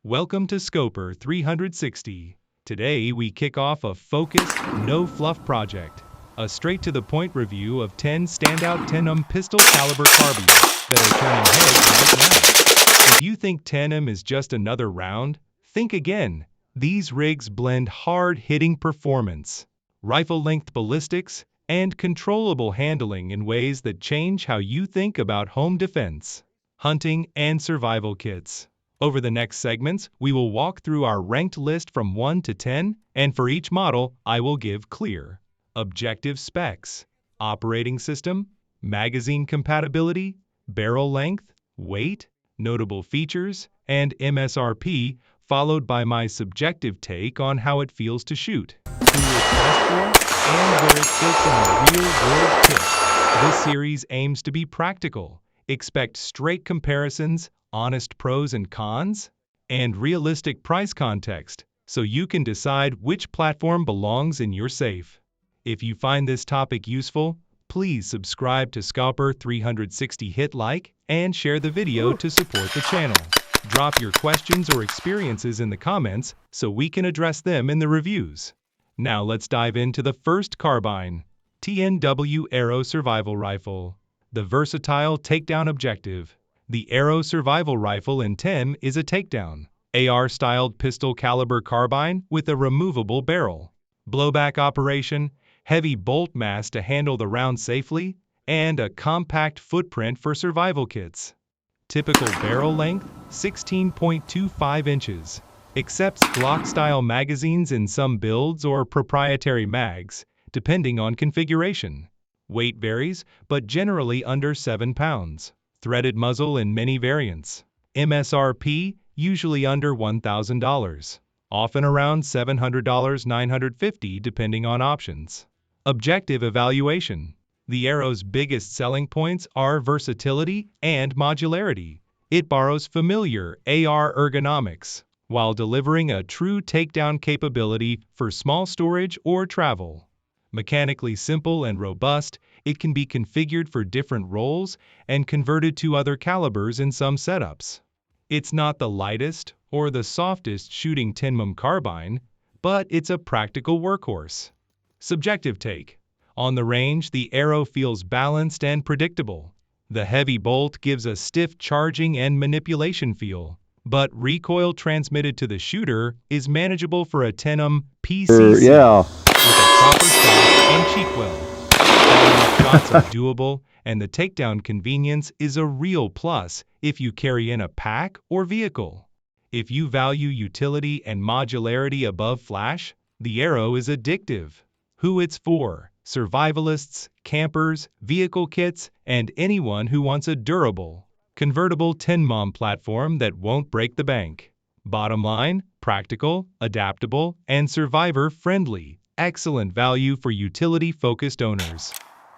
Welcome to Scoper 360. Today we kick off a focused, no-fluff project. A straight-to-the-point review of 10 standout 10mm pistol caliber carbines that are turning heads right now. If you think 10mm is just another round, think again. These rigs blend hard-hitting performance, rifle-length ballistics, and controllable handling in ways that change how you think about home defense, hunting, and survival kits. Over the next segments, we will walk through our ranked list from 1 to 10, and for each model, I will give clear, objective specs, operating system, magazine compatibility, barrel length, weight, notable features, and MSRP, followed by my subjective take on how it feels to shoot, who it's best for, and where it fits in a real-world kit. This series aims to be practical. Expect straight comparisons, honest pros and cons, and realistic price context, so you can decide which platform belongs in your safe. If you find this topic useful, please subscribe to Scoper 360, hit like, and share the video to support the channel. Drop your questions or experiences in the comments so we can address them in the reviews. Now let's dive into the first carbine, 10mm Aero Survival Rifle. The versatile takedown objective. The Aero Survival Rifle in 10mm is a takedown, AR-styled pistol caliber carbine with a removable barrel, blowback operation, heavy bolt mass to handle the round safely, and a compact footprint for survival kits. Typical barrel length, 16.25 inches. Accepts Glock-style magazines in some builds or proprietary mags, depending on configuration. Weight varies, but generally under 7 pounds. Threaded muzzle in many variants. MSRP, usually under $1,000. Often around $700, $950 depending on options. Objective evaluation. The Aero's biggest selling points are versatility and modularity. It borrows familiar AR ergonomics, while delivering a true takedown capability for small storage or travel. Mechanically simple and robust, it can be configured for different roles and converted to other calibers in some setups. It's not the lightest or the softest shooting 10mm carbine, but it's a practical workhorse. Subjective take. On the range, the Aero feels balanced and predictable. The heavy bolt gives a stiff charging and manipulation feel, but recoil transmitted to the shooter is manageable for a 10mm PCC. With a proper stock and cheek well. Quality shots are doable, and the takedown convenience is a real plus if you carry in a pack or vehicle. If you value utility and modularity above flash, the Aero is addictive. Who it's for: survivalists, campers, vehicle kits, and anyone who wants a durable, convertible 10mm platform that won't break the bank. Bottom line, practical, adaptable, and survivor-friendly. Excellent value for utility-focused owners.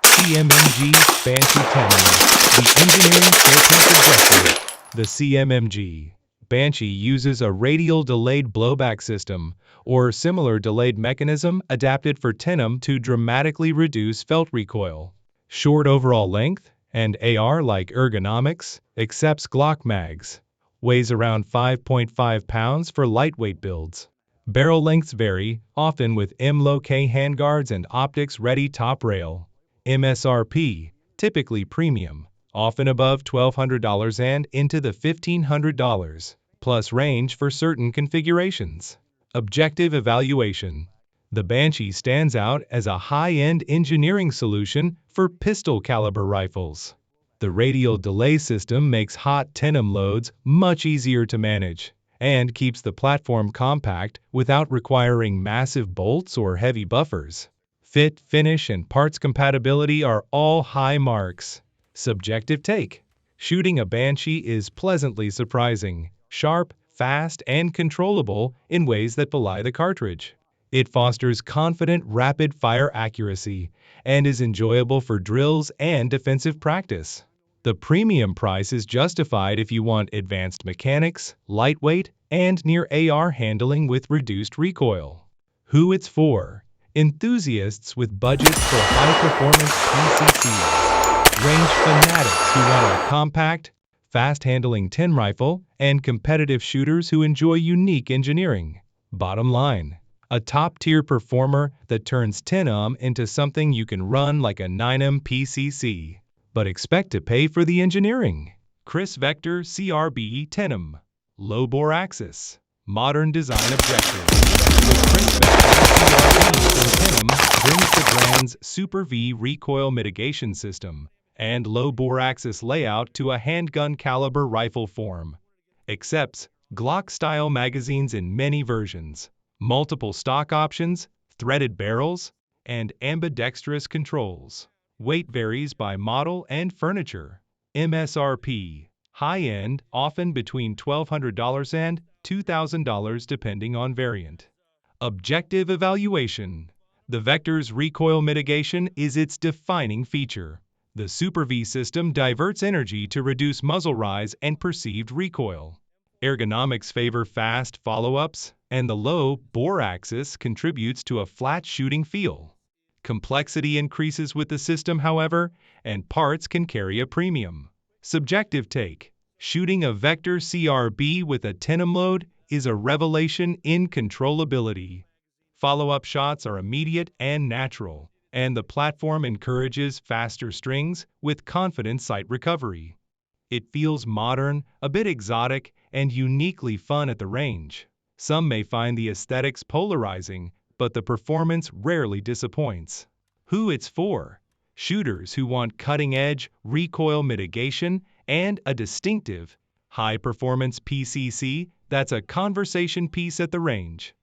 CMMG Banshee 10mm, the engineering statement objective. The CMMG Banshee uses a radial delayed blowback system, or similar delayed mechanism adapted for 10mm to dramatically reduce felt recoil. Short overall length, and AR-like ergonomics, accepts Glock mags. Weighs around 5.5 pounds for lightweight builds. Barrel lengths vary, often with M-Loc handguards and optics-ready top rail. MSRP, typically premium, often above $1,200 and into the $1,500, plus range for certain configurations. Objective evaluation. The Banshee stands out as a high-end engineering solution for pistol caliber rifles. The radial delay system makes hot 10mm loads much easier to manage, and keeps the platform compact without requiring massive bolts or heavy buffers. Fit, finish, and parts compatibility are all high marks. Subjective take. Shooting a Banshee is pleasantly surprising, sharp, fast, and controllable in ways that belie the cartridge. It fosters confident, rapid-fire accuracy and is enjoyable for drills and defensive practice. The premium price is justified if you want advanced mechanics, lightweight, and near AR handling with reduced recoil. Who it's for: enthusiasts with budgets for high-performance PCCs. Range fanatics who want a compact, fast-handling 10 rifle, and competitive shooters who enjoy unique engineering. Bottom line, a top-tier performer that turns 10mm into something you can run like a 9mm PCC. But expect to pay for the engineering. KRISS Vector CRB 10mm. Low-bore axis. Modern design objective. The KRISS Vector CRB from 10mm brings the brand's Super V recoil mitigation system and low-bore axis layout to a handgun caliber rifle form. Accepts Glock-style magazines in many versions, multiple stock options, threaded barrels, and ambidextrous controls. Weight varies by model and furniture. MSRP. High-end, often between $1,200 and $2,000 depending on variant. Objective evaluation. The Vector's recoil mitigation is its defining feature. The Super V system diverts energy to reduce muzzle rise and perceived recoil. Ergonomics favor fast follow-ups, and the low bore axis contributes to a flat shooting feel. Complexity increases with the system, however, and parts can carry a premium. Subjective take. Shooting a Vector CRB with a 10mm load is a revelation in controllability. Follow-up shots are immediate and natural, and the platform encourages faster strings with confident sight recovery. It feels modern, a bit exotic, and uniquely fun at the range. Some may find the aesthetics polarizing, but the performance rarely disappoints. Who it's for? Shooters who want cutting-edge recoil mitigation and a distinctive, high-performance PCC that's a conversation piece at the range.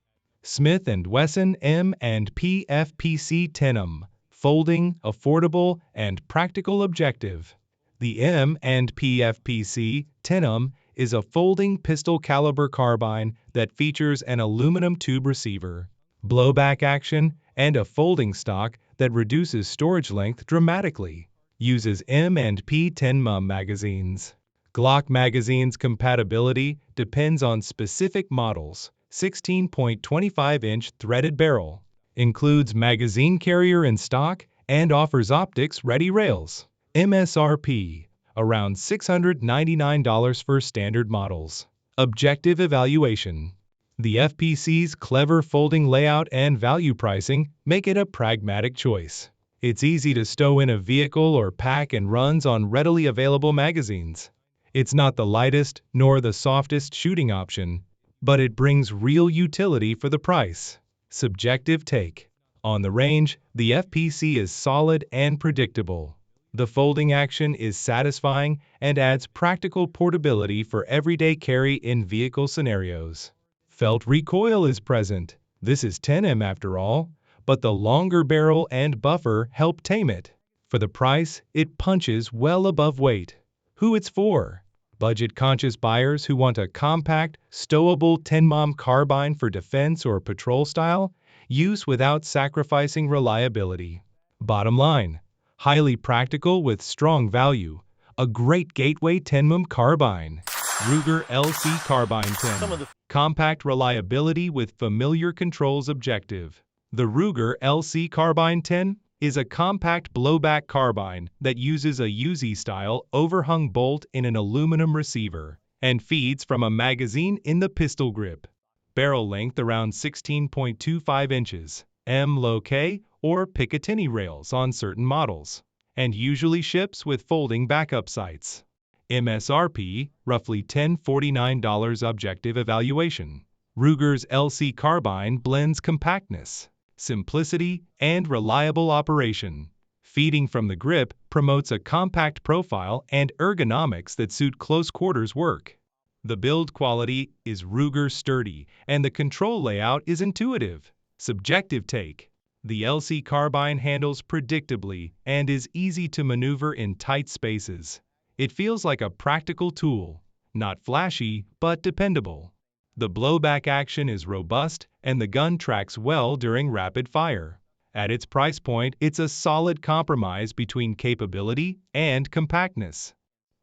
Smith & Wesson M&P FPC 10mm. Folding, affordable, and practical objective. The M&P FPC 10mm is a folding pistol caliber carbine that features an aluminum tube receiver, blowback action, and a folding stock that reduces storage length dramatically. Uses M&P 10mm magazines. Glock magazines compatibility depends on specific models. 16.25-inch threaded barrel. Includes magazine carrier in stock and offers optics-ready rails. MSRP. Around $699 for standard models. Objective evaluation. The FPC's clever folding layout and value pricing make it a pragmatic choice. It's easy to stow in a vehicle or pack and runs on readily available magazines. It's not the lightest nor the softest shooting option, but it brings real utility for the price. Subjective take. On the range, the FPC is solid and predictable. The folding action is satisfying and adds practical portability for everyday carry in vehicle scenarios. Felt recoil is present. This is 10mm after all, but the longer barrel and buffer help tame it. For the price, it punches well above weight. Who it's for? Budget-conscious buyers who want a compact, stowable 10mm carbine for defense or patrol style, use without sacrificing reliability. Bottom line, highly practical with strong value, a great gateway 10mm carbine. Ruger LC Carbine 10. Compact reliability with familiar controls objective. The Ruger LC Carbine 10 is a compact blowback carbine that uses a Uzi-style overhung bolt in an aluminum receiver and feeds from a magazine in the pistol grip. Barrel length around 16.25 inches, M-Loke or Picatinny rails on certain models, and usually ships with folding backup sights. MSRP, roughly $1,049 objective evaluation. Ruger's LC Carbine blends compactness, simplicity, and reliable operation. Feeding from the grip promotes a compact profile and ergonomics that suit close quarters work. The build quality is Ruger sturdy, and the control layout is intuitive. Subjective take. The LC Carbine handles predictably and is easy to maneuver in tight spaces. It feels like a practical tool, not flashy, but dependable. The blowback action is robust, and the gun tracks well during rapid fire. At its price point, it's a solid compromise between capability and compactness.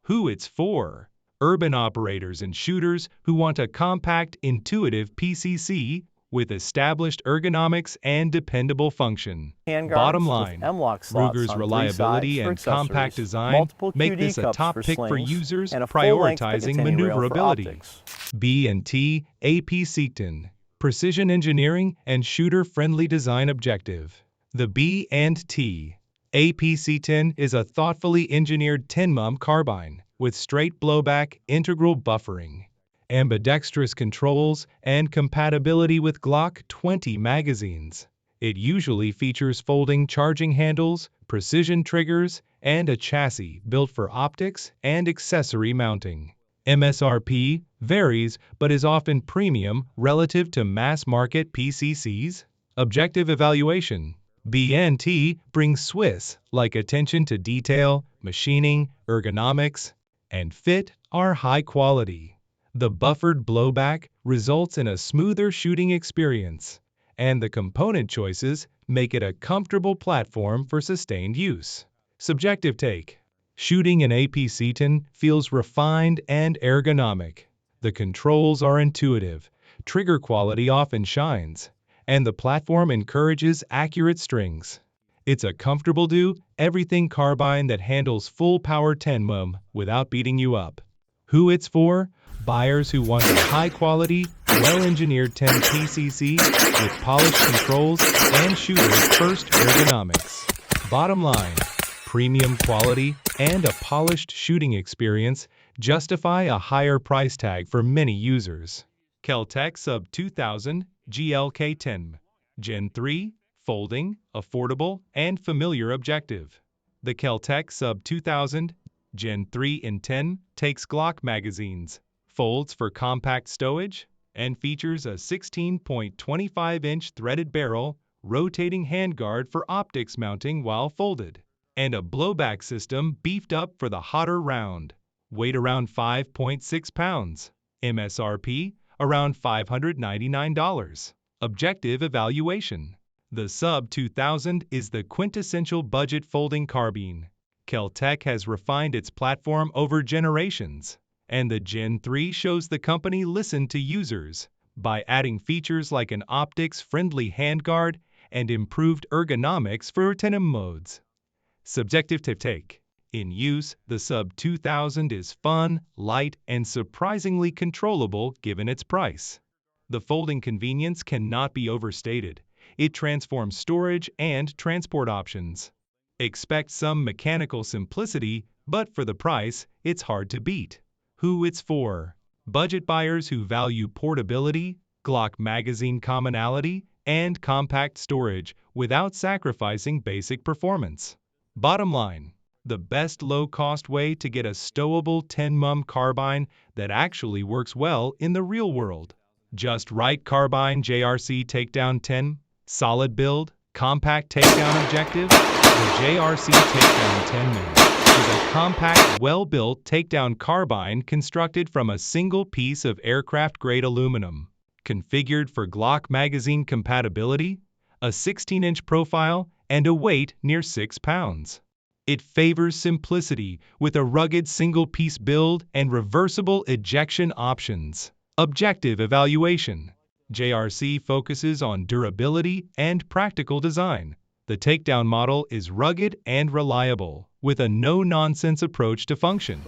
Who it's for? Urban operators and shooters who want a compact, intuitive PCC with established ergonomics and dependable function. Bottom line, Ruger's reliability and compact design make this a top pick for users prioritizing maneuverability. B&T AP-C10, precision engineering and shooter-friendly design objective. The B&T AP-C10 is a thoughtfully engineered 10mm carbine with straight blowback, integral buffering, ambidextrous controls, and compatibility with Glock 20 magazines. It usually features folding charging handles, precision triggers, and a chassis built for optics and accessory mounting. MSRP varies but is often premium relative to mass-market PCCs. Objective evaluation. B&T brings Swiss-like attention to detail, machining, ergonomics, and fit are high quality. The buffered blowback results in a smoother shooting experience, and the component choices make it a comfortable platform for sustained use. Subjective take. Shooting in AP-C10 feels refined and ergonomic. The controls are intuitive, trigger quality often shines, and the platform encourages accurate strings. It's a comfortable do-everything carbine that handles full-power 10mm without beating you up. Who it's for? Buyers who want a high-quality, well-engineered 10 PCC with polished controls and shooter-first ergonomics. Bottom line, premium quality and a polished shooting experience justify a higher price tag for many users. Kel-Tec SUB-2000 Gen Gen 3, folding, affordable, and familiar objective. The Kel-Tec SUB-2000 Gen 3 in 10 takes Glock magazines, folds for compact stowage, and features a 16.25-inch threaded barrel, rotating handguard for optics mounting while folded, and a blowback system beefed up for the hotter round. Weight around 5.6 pounds. MSRP around $599. Objective evaluation. The SUB-2000 is the quintessential budget folding carbine. Kel-Tec has refined its platform over generations, and the Gen 3 shows the company listened to users by adding features like an optics-friendly handguard and improved ergonomics for 10mm modes. Subjective take. In use, the SUB-2000 is fun, light, and surprisingly controllable given its price. The folding convenience cannot be overstated. It transforms storage and transport options. Expect some mechanical simplicity, but for the price, it's hard to beat. Who it's for? Budget buyers who value portability, Glock magazine commonality, and compact storage without sacrificing basic performance. Bottom line, the best low-cost way to get a stowable 10mm carbine that actually works well in the real world. Just right carbine JRC Takedown 10, solid build, compact takedown objective. The JRC Takedown 10mm is a compact, well-built takedown carbine constructed from a single piece of aircraft-grade aluminum. Configured for Glock magazine compatibility, a 16-inch profile, and a weight near 6 pounds. It favors simplicity with a rugged single-piece build and reversible ejection options. Objective evaluation. JRC focuses on durability and practical design. The takedown model is rugged and reliable, with a no-nonsense approach to function.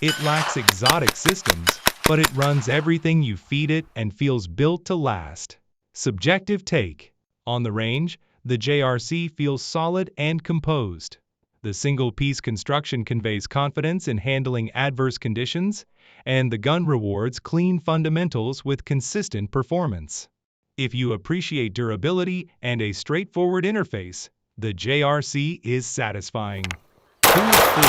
It lacks exotic systems, but it runs everything you feed it and feels built to last. Subjective take. On the range, the JRC feels solid and composed. The single-piece construction conveys confidence in handling adverse conditions, and the gun rewards clean fundamentals with consistent performance. If you appreciate durability and a straightforward interface, the JRC is satisfying. Who is for?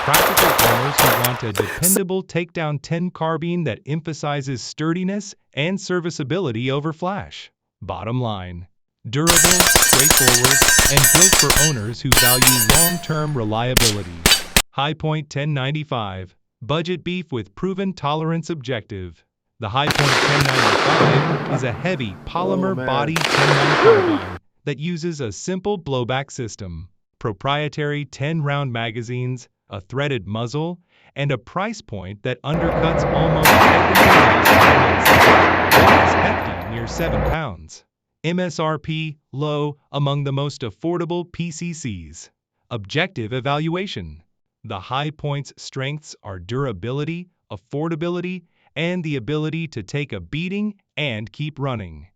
Practical owners who want a dependable takedown 10 carbine that emphasizes sturdiness and serviceability over flash. Bottom line, durable, straightforward, and built for owners who value long-term reliability. High Point 1095, budget beef with proven tolerance objective. The High Point 1095 is a heavy polymer-bodied 10mm carbine that uses a simple blowback system, proprietary 10-round magazines, a threaded muzzle, and a price point that undercuts almost everything else. It is hefty near under 7 pounds. MSRP low among the most affordable PCCs. Objective evaluation. The high point's strengths are durability, affordability, and the ability to take a beating and keep running.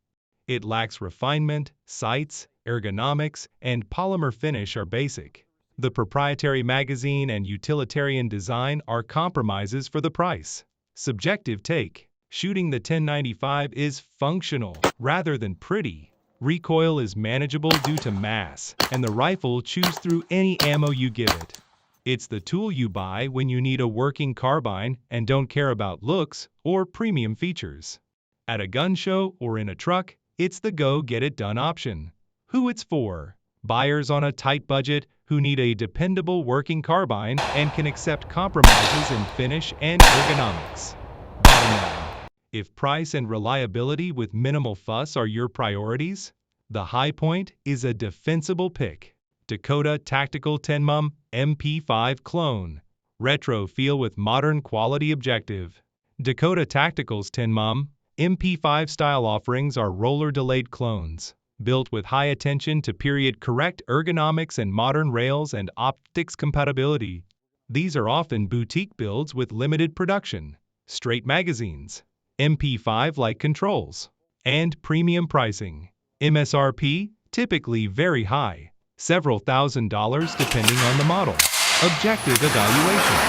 It lacks refinement, sights, ergonomics, and polymer finish are basic. The proprietary magazine and utilitarian design are compromises for the price. Subjective take. Shooting the 1095 is functional rather than pretty. Recoil is manageable due to mass, and the rifle chews through any ammo you give it. It's the tool you buy when you need a working carbine and don't care about looks or premium features. At a gun show or in a truck, it's the go-get-it-done option. Who it's for? Buyers on a tight budget who need a dependable working carbine and can accept compromises in finish and ergonomics. Bottom line, if price and reliability with minimal fuss are your priorities, the High Point is a defensible pick. Dakota Tactical 10mm MP5 Clone. Retro feel with modern quality objective. Dakota Tactical's 10mm MP5 style offerings are roller-delayed clones, built with high attention to period-correct ergonomics and modern rails and optics compatibility. These are often boutique builds with limited production, straight magazines, MP5-like controls, and premium pricing. MSRP typically very high, several $1,000s depending on the model. Objective evaluation.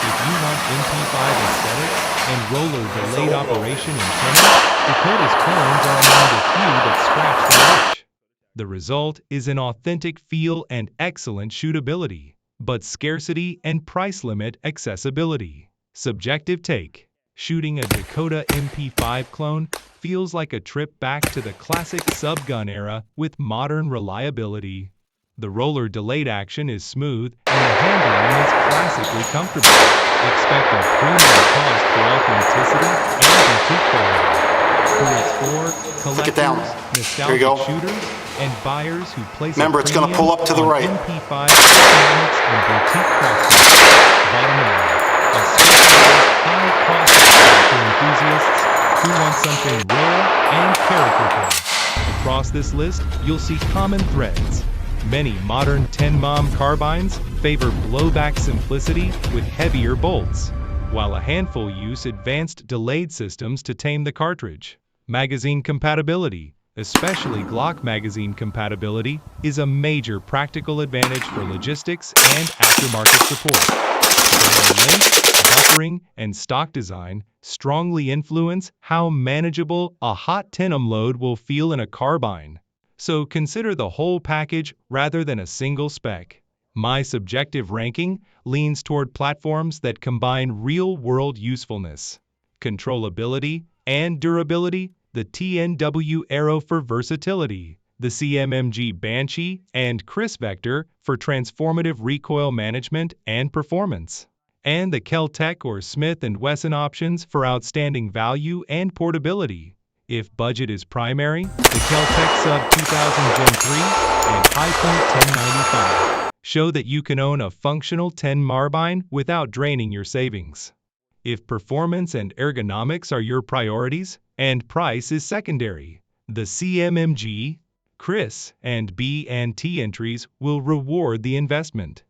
If you want MP5 aesthetics and roller-delayed operation in tennis, Dakota's clones are among the few that scratch the itch. The result is an authentic feel and excellent shootability, but scarcity and price limit accessibility. Subjective take. Shooting a Dakota MP5 clone feels like a trip back to the classic sub-gun era with modern reliability. The roller-delayed action is smooth and the handling is classically comfortable. Expect a premium cost for authenticity and boutique quality. Who it's for? Collectors, nostalgic shooters, and buyers who place Remember, it's going to pull up to the right. MP5 ergonomics and boutique craftsmanship. Bottom line, a specialized high-cost for enthusiasts who want something rare and characterful. Across this list, you'll see common threads. Many modern 10mm carbines favor blowback simplicity with heavier bolts, while a handful use advanced delayed systems to tame the cartridge. Magazine compatibility, especially Glock magazine compatibility, is a major practical advantage for logistics and aftermarket support. Barrel length, buffering, and stock design strongly influence how manageable a hot 10mm load will feel in a carbine. So consider the whole package rather than a single spec. My subjective ranking leans toward platforms that combine real-world usefulness, controllability, and durability. The TNW Aero for versatility, the CMMG Banshee and KRISS Vector for transformative recoil management and performance, and the Kel-Tec or Smith & Wesson options for outstanding value and portability. If budget is primary, the Kel-Tec SUB-2000 Gen 3 and High Point 1095 show that you can own a functional 10mm carbine without draining your savings. If performance and ergonomics are your priorities and price is secondary, the CMMG, KRISS, and B&T entries will reward the investment.